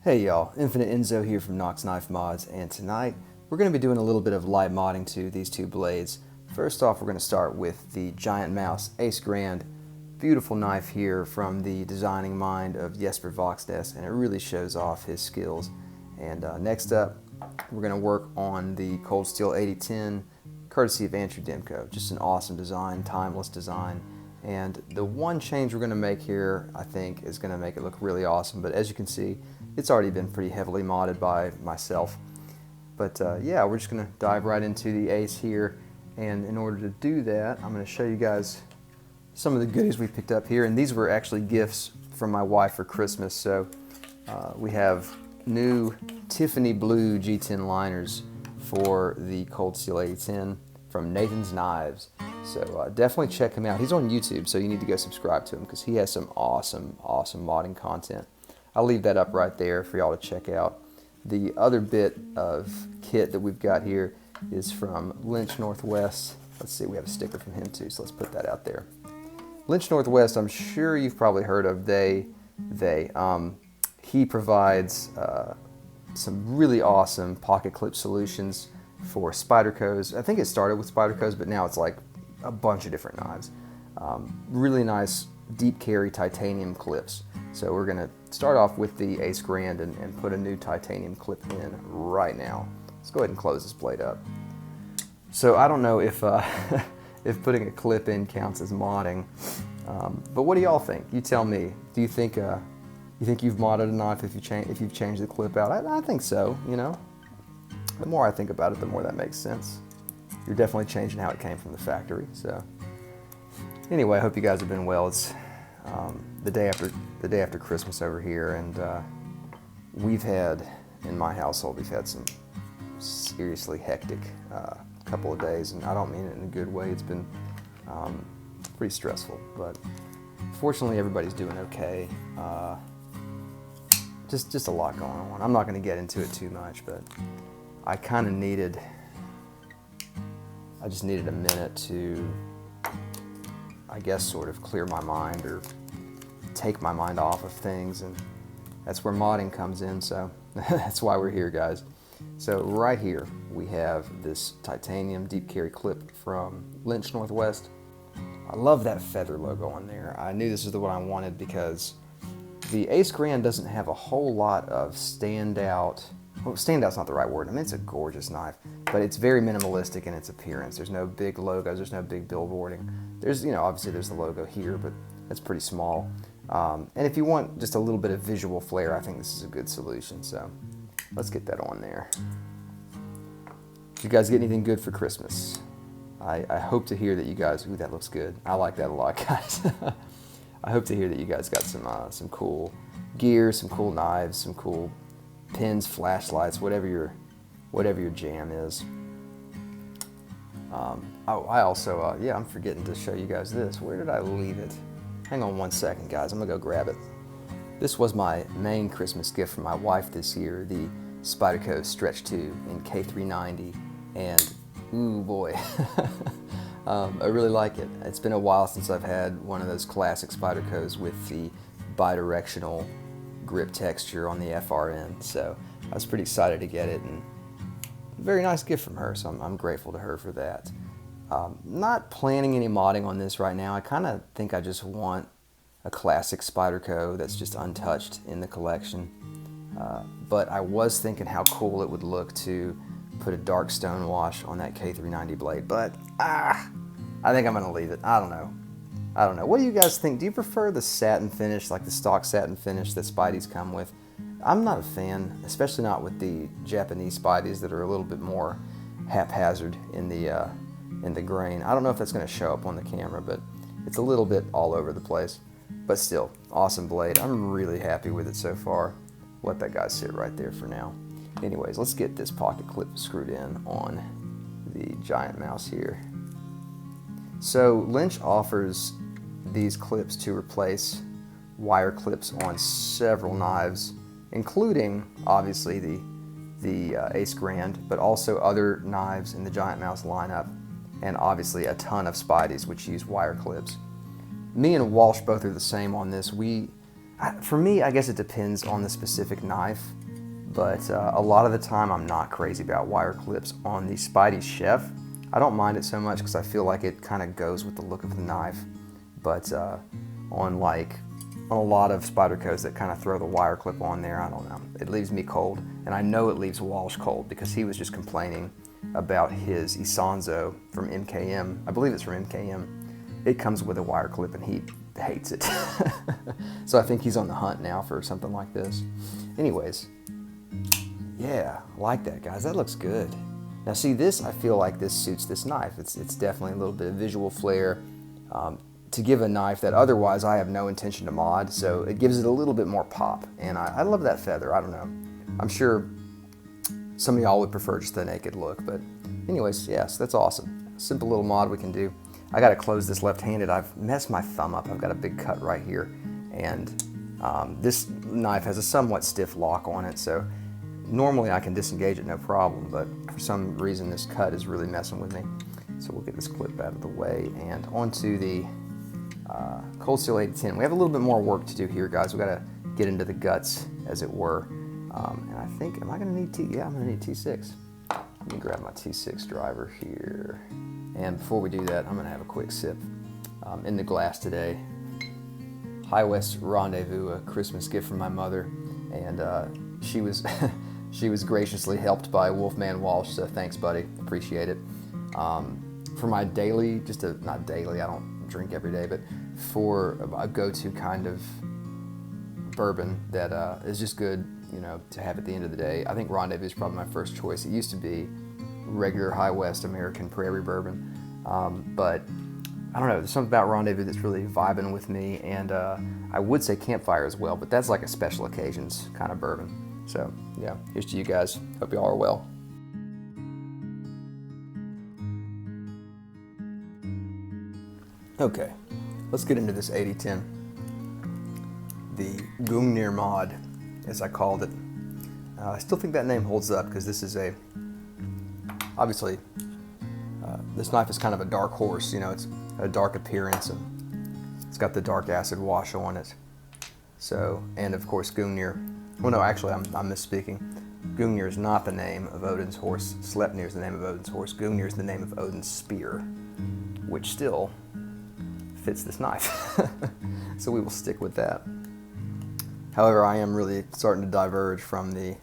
Hey y'all, Infinite Enso here from Knox Knife Mods, and tonight we're going to be doing a little bit of light modding to these two blades. First off, we're going to start with the Giant Mouse Ace Grand. Beautiful knife here from the designing mind of Jesper Voxnäs, and it really shows off his skills. And next up, we're going to work on the Cold Steel 8010, courtesy of Andrew Demko. Just an awesome design, timeless design. And the one change we're going to make here, I think, is going to make it look really awesome. But as you can see, it's already been pretty heavily modded by myself. But yeah, we're just going to dive right into the Ace here. And in order to do that, I'm going to show you guys some of the goodies we picked up here. And these were actually gifts from my wife for Christmas. So we have new Tiffany Blue G10 liners for the Cold Steel 8010 from Nathan's Knives. So definitely check him out. He's on YouTube, so you need to go subscribe to him because he has some awesome modding content. I'll leave that up right there for y'all to check out. The other bit of kit that we've got here is from LynchNW. Let's see, we have a sticker from him too, so let's put that out there. LynchNW, I'm sure you've probably heard of. He provides some really awesome pocket clip solutions for Spydercos. I think it started with Spydercos, but now it's like a bunch of different knives. Really nice deep carry titanium clips. So we're going to start off with the Ace Grand and put a new titanium clip in right now. Let's go ahead and close this blade up. So I don't know if if putting a clip in counts as modding, but what do y'all think? You tell me. Do you think you've modded a knife if you've changed the clip out? I think so. You know, the more I think about it, the more that makes sense. You're definitely changing how it came from the factory. So anyway, I hope you guys have been well. It's the day after Christmas over here, and we've had, in my household, we've had some seriously hectic couple of days, and I don't mean it in a good way. It's been pretty stressful, but fortunately everybody's doing okay. Just a lot going on. I'm not going to get into it too much, but I kind of I just needed a minute to, I guess, sort of clear my mind or take my mind off of things, and that's where modding comes in, so that's why we're here, guys. So right here we have this titanium deep carry clip from LynchNW. I love that feather logo on there. I knew this is the one I wanted because the Ace Grand doesn't have a whole lot of standout. Well, standout's not the right word. I mean, it's a gorgeous knife, but it's very minimalistic in its appearance. There's no big logos, there's no big billboarding. There's, obviously there's the logo here, but it's pretty small. And if you want just a little bit of visual flair, I think this is a good solution. So let's get that on there. Did you guys get anything good for Christmas? I hope to hear that you guys, ooh, that looks good. I like that a lot, guys. I hope to hear that you guys got some cool gear, some cool knives, some cool pins, flashlights, whatever your jam is. I also, yeah, I'm forgetting to show you guys this. Where did I leave it? Hang on one second, guys. I'm gonna go grab it. This was my main Christmas gift from my wife this year, the Spyderco Stretch 2 in K390, and ooh boy, I really like it. It's been a while since I've had one of those classic Spydercos with the bidirectional grip texture on the FRN, so I was pretty excited to get it, and very nice gift from her, so I'm grateful to her for that. Not planning any modding on this right now. I kind of think I just want a classic Spyderco that's just untouched in the collection, but I was thinking how cool it would look to put a dark stone wash on that K390 blade, but I think I'm gonna leave it. I don't know. What do you guys think? Do you prefer the satin finish, like the stock satin finish that Spydies come with? I'm not a fan, especially not with the Japanese Spydies that are a little bit more haphazard in the grain. I don't know if that's going to show up on the camera, but it's a little bit all over the place. But still, awesome blade. I'm really happy with it so far. Let that guy sit right there for now. Anyways, let's get this pocket clip screwed in on the Giant Mouse here. So Lynch offers these clips to replace wire clips on several knives, including obviously the Ace Grand, but also other knives in the Giant Mouse lineup, and obviously a ton of Spydies which use wire clips. Me and Walsh both are the same on this. We For me, I guess it depends on the specific knife, but a lot of the time I'm not crazy about wire clips. On the Spidey Chef, I don't mind it so much because I feel like it kind of goes with the look of the knife, but on a lot of Spydercos that kind of throw the wire clip on there, I don't know, it leaves me cold, and I know it leaves Walsh cold because he was just complaining about his Enso from MKM. I believe it's from MKM. It comes with a wire clip and he hates it. So I think he's on the hunt now for something like this. Anyways, yeah, I like that, guys. That looks good. Now see this, I feel like this suits this knife. It's definitely a little bit of visual flair to give a knife that otherwise I have no intention to mod, so it gives it a little bit more pop. And I love that feather, I don't know. I'm sure some of y'all would prefer just the naked look, but anyways, yes, that's awesome. Simple little mod we can do. I gotta close this left-handed. I've messed my thumb up. I've got a big cut right here, and this knife has a somewhat stiff lock on it, so normally I can disengage it no problem, but for some reason this cut is really messing with me. So we'll get this clip out of the way and onto the Cold Steel 8010. We have a little bit more work to do here, guys. We gotta get into the guts, as it were. And I think, am I gonna need yeah, I'm gonna need T6. Let me grab my T6 driver here. And before we do that, I'm gonna have a quick sip in the glass today. High West Rendezvous, a Christmas gift from my mother, and she was she was graciously helped by Wolfman Walsh, so thanks, buddy, appreciate it. For my daily, not daily, I don't drink every day, but for a go-to kind of bourbon that is just good, you know, to have at the end of the day, I think Rendezvous is probably my first choice. It used to be regular High West American Prairie bourbon, but I don't know, there's something about Rendezvous that's really vibing with me, and I would say Campfire as well, but that's like a special occasions kind of bourbon. So yeah, here's to you guys. Hope you all are well. Okay, let's get into this 8010. The Gungnir mod, as I called it. I still think that name holds up because this is obviously, this knife is kind of a dark horse, you know, it's a dark appearance and it's got the dark acid wash on it. So, and of course Gungnir, well no, actually I'm misspeaking. Gungnir is not the name of Odin's horse. Sleipnir is the name of Odin's horse. Gungnir is the name of Odin's spear, which still fits this knife. So we will stick with that. However, I am really starting to diverge from the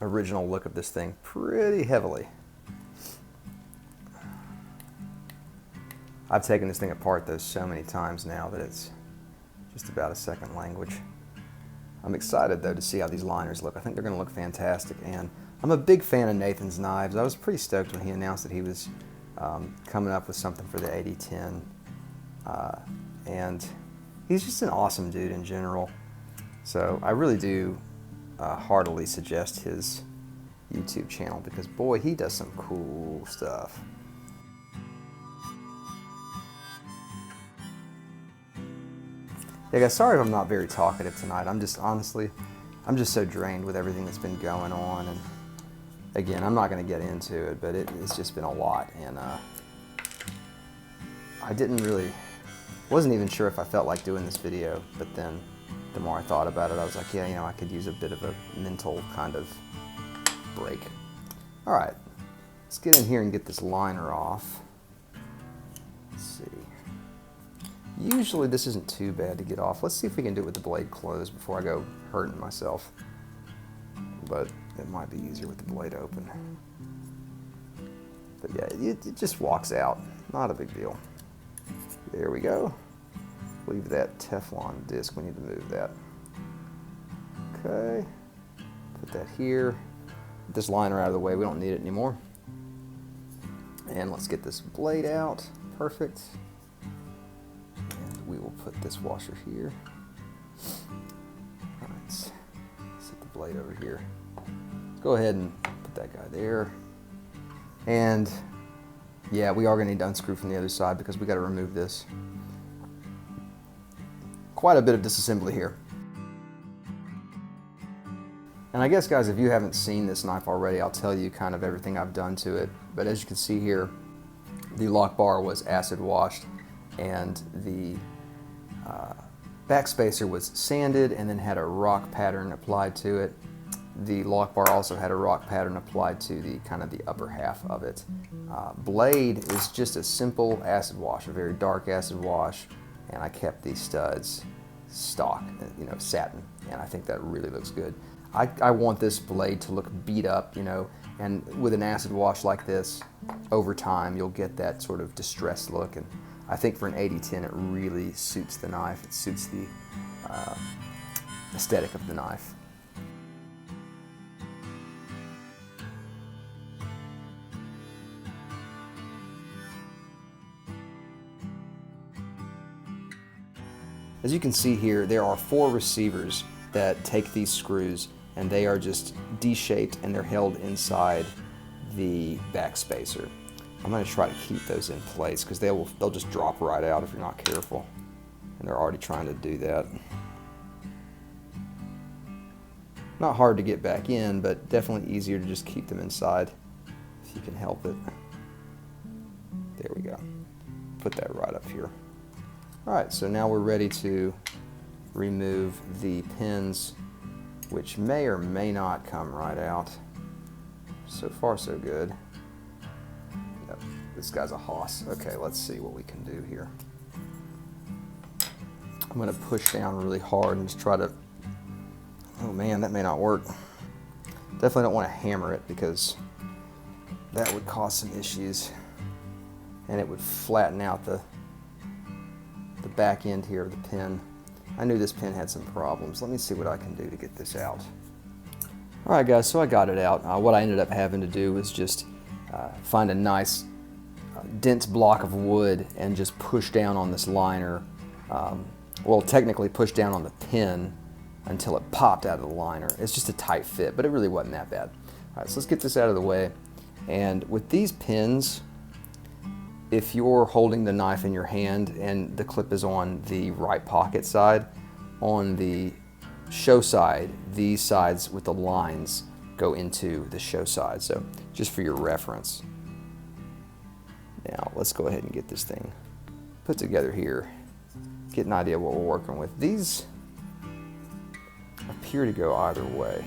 original look of this thing pretty heavily. I've taken this thing apart though so many times now that it's just about a second language. I'm excited though to see how these liners look. I think they're going to look fantastic, and I'm a big fan of Nathan's knives. I was pretty stoked when he announced that he was coming up with something for the 8010, and he's just an awesome dude in general. So I really do heartily suggest his YouTube channel because boy, he does some cool stuff. Yeah guys, sorry if I'm not very talkative tonight. I'm just so drained with everything that's been going on, and again, I'm not going to get into it, but it's just been a lot, and I wasn't even sure if I felt like doing this video, but then the more I thought about it, I was like, yeah, you know, I could use a bit of a mental kind of break. All right, let's get in here and get this liner off. Let's see. Usually this isn't too bad to get off. Let's see if we can do it with the blade closed before I go hurting myself. But it might be easier with the blade open. But yeah, it just walks out. Not a big deal. There we go. Leave that Teflon disc. We need to move that. Okay. Put that here. Get this liner out of the way. We don't need it anymore. And let's get this blade out. Perfect. And we will put this washer here. All right. Set the blade over here. Go ahead and put that guy there. And yeah, we are going to need to unscrew from the other side because we got to remove this. Quite a bit of disassembly here. And I guess guys, if you haven't seen this knife already, I'll tell you kind of everything I've done to it. But as you can see here, the lock bar was acid washed, and the backspacer was sanded and then had a rock pattern applied to it. The lock bar also had a rock pattern applied to the kind of the upper half of it. Blade is just a simple acid wash, a very dark acid wash, and I kept these studs stock, you know, satin, and I think that really looks good. I want this blade to look beat up, you know, and with an acid wash like this, over time you'll get that sort of distressed look, and I think for an 8010 it really suits the knife. It suits the aesthetic of the knife. As you can see here, there are 4 receivers that take these screws, and they are just D-shaped and they're held inside the backspacer. I'm going to try to keep those in place because they'll just drop right out if you're not careful. And they're already trying to do that. Not hard to get back in, but definitely easier to just keep them inside if you can help it. There we go. Put that right up here. Alright, so now we're ready to remove the pins, which may or may not come right out. So far so good. Yep, this guy's a hoss. Okay, let's see what we can do here. I'm going to push down really hard and just try to... Oh man, that may not work. Definitely don't want to hammer it because that would cause some issues. And it would flatten out the back end here of the pin. I knew this pin had some problems. Let me see what I can do to get this out. Alright guys, so I got it out. What I ended up having to do was just find a nice dense block of wood and just push down on this liner. Well, technically push down on the pin until it popped out of the liner. It's just a tight fit, but it really wasn't that bad. Alright, so let's get this out of the way. And with these pins, if you're holding the knife in your hand and the clip is on the right pocket side, on the show side, these sides with the lines go into the show side. So just for your reference. Now let's go ahead and get this thing put together here. Get an idea of what we're working with. These appear to go either way.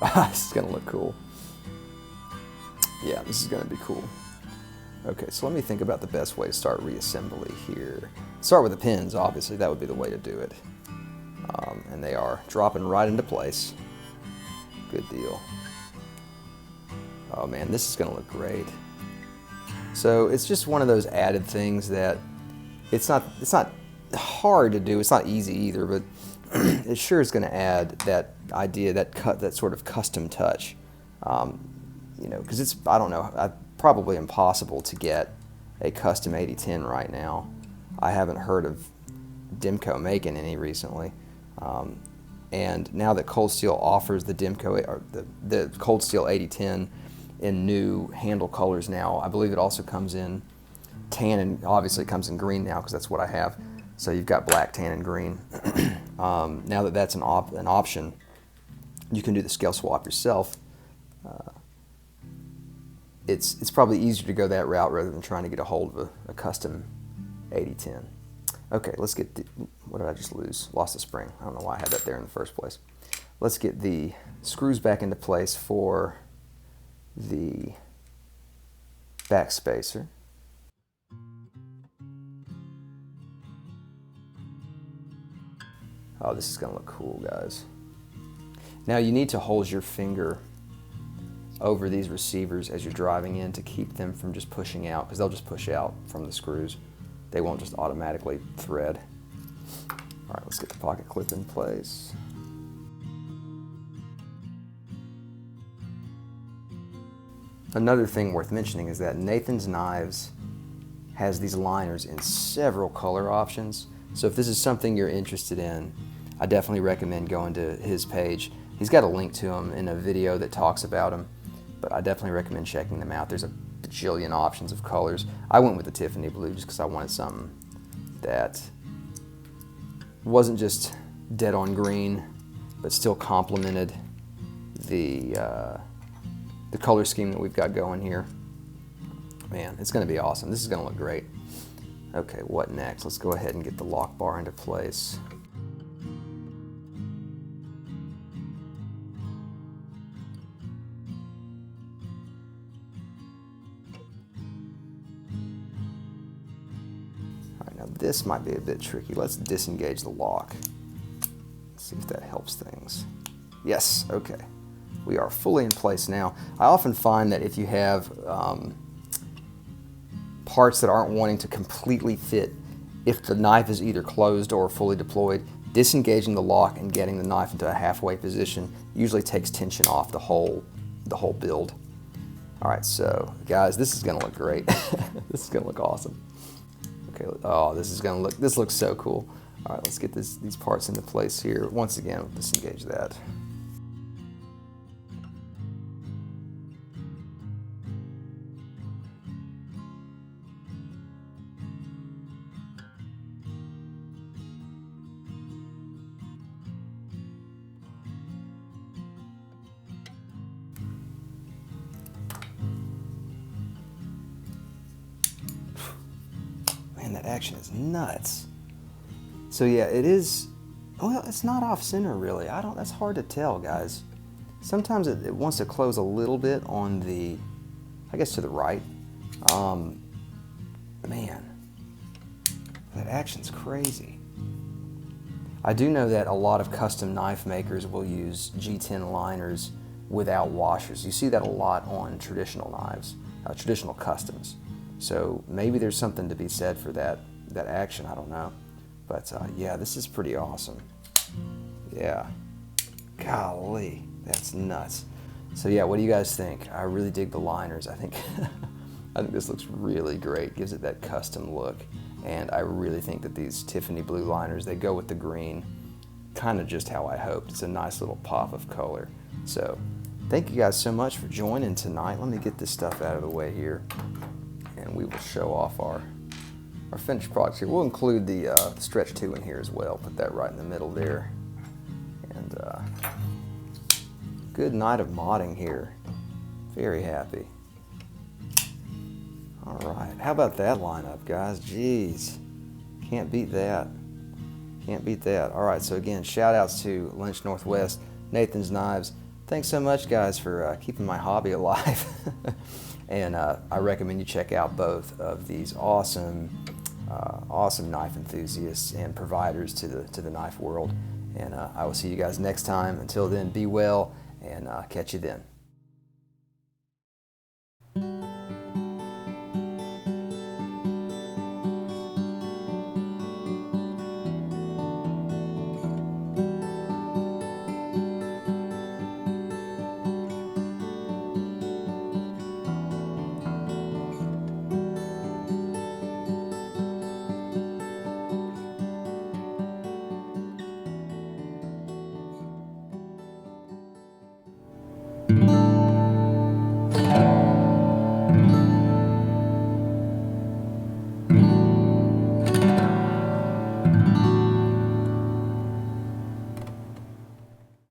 This is gonna look cool. Yeah, this is gonna be cool. Okay, so let me think about the best way to start reassembly here. Start with the pins, obviously, that would be the way to do it. And they are dropping right into place. Good deal. Oh man, this is gonna look great. So it's just one of those added things that it's not hard to do, it's not easy either, but it sure is gonna add that idea, that sort of custom touch. You know, because it's, I don't know, probably impossible to get a custom 8010 right now. I haven't heard of Demco making any recently. And now that Cold Steel offers the Demco, or the Cold Steel 8010 in new handle colors now, I believe it also comes in tan, and obviously it comes in green now because that's what I have. So you've got black, tan, and green. Now that that's an option, you can do the scale swap yourself. It's probably easier to go that route rather than trying to get a hold of a custom 8010. Okay, let's get what did I just lose? Lost the spring. I don't know why I had that there in the first place. Let's get the screws back into place for the back spacer. Oh, this is gonna look cool, guys. Now you need to hold your finger over these receivers as you're driving in to keep them from just pushing out, because they'll just push out from the screws. They won't just automatically thread. All right, let's get the pocket clip in place. Another thing worth mentioning is that Nathan's Knives has these liners in several color options. So if this is something you're interested in, I definitely recommend going to his page. He's got a link to them in a video that talks about them, but I definitely recommend checking them out. There's a bajillion options of colors. I went with the Tiffany blue just because I wanted something that wasn't just dead on green, but still complemented the color scheme that we've got going here. Man, it's going to be awesome. This is going to look great. Okay, what next? Let's go ahead and get the lock bar into place. All right, now this might be a bit tricky. Let's disengage the lock. Let's see if that helps things. Yes, okay. We are fully in place now. I often find that if you have parts that aren't wanting to completely fit, if the knife is either closed or fully deployed, disengaging the lock and getting the knife into a halfway position usually takes tension off the whole build. All right, so guys, this is gonna look great. This is gonna look awesome. Okay, oh, this looks so cool. All right, let's get these parts into place here. Once again, we'll disengage that. Man, that action is nuts. So yeah, it is, well, it's not off center really. That's hard to tell, guys. Sometimes it wants to close a little bit on the, I guess to the right. Man, that action's crazy. I do know that a lot of custom knife makers will use G10 liners without washers. You see that a lot on traditional knives, traditional customs. So maybe there's something to be said for that action, I don't know. But yeah, this is pretty awesome. Yeah, golly, that's nuts. So yeah, what do you guys think? I really dig the liners. I think this looks really great, gives it that custom look. And I really think that these Tiffany blue liners, they go with the green, kind of just how I hoped. It's a nice little pop of color. So thank you guys so much for joining tonight. Let me get this stuff out of the way here, and we will show off our finished products here. We'll include the stretch 2 in here as well. Put that right in the middle there. And good night of modding here. Very happy. All right, how about that lineup, guys? Jeez, can't beat that. Can't beat that. All right, so again, shout outs to Lynch Northwest, Nathan's Knives. Thanks so much, guys, for keeping my hobby alive. And I recommend you check out both of these awesome knife enthusiasts and providers to the knife world. And I will see you guys next time. Until then, be well, and catch you then.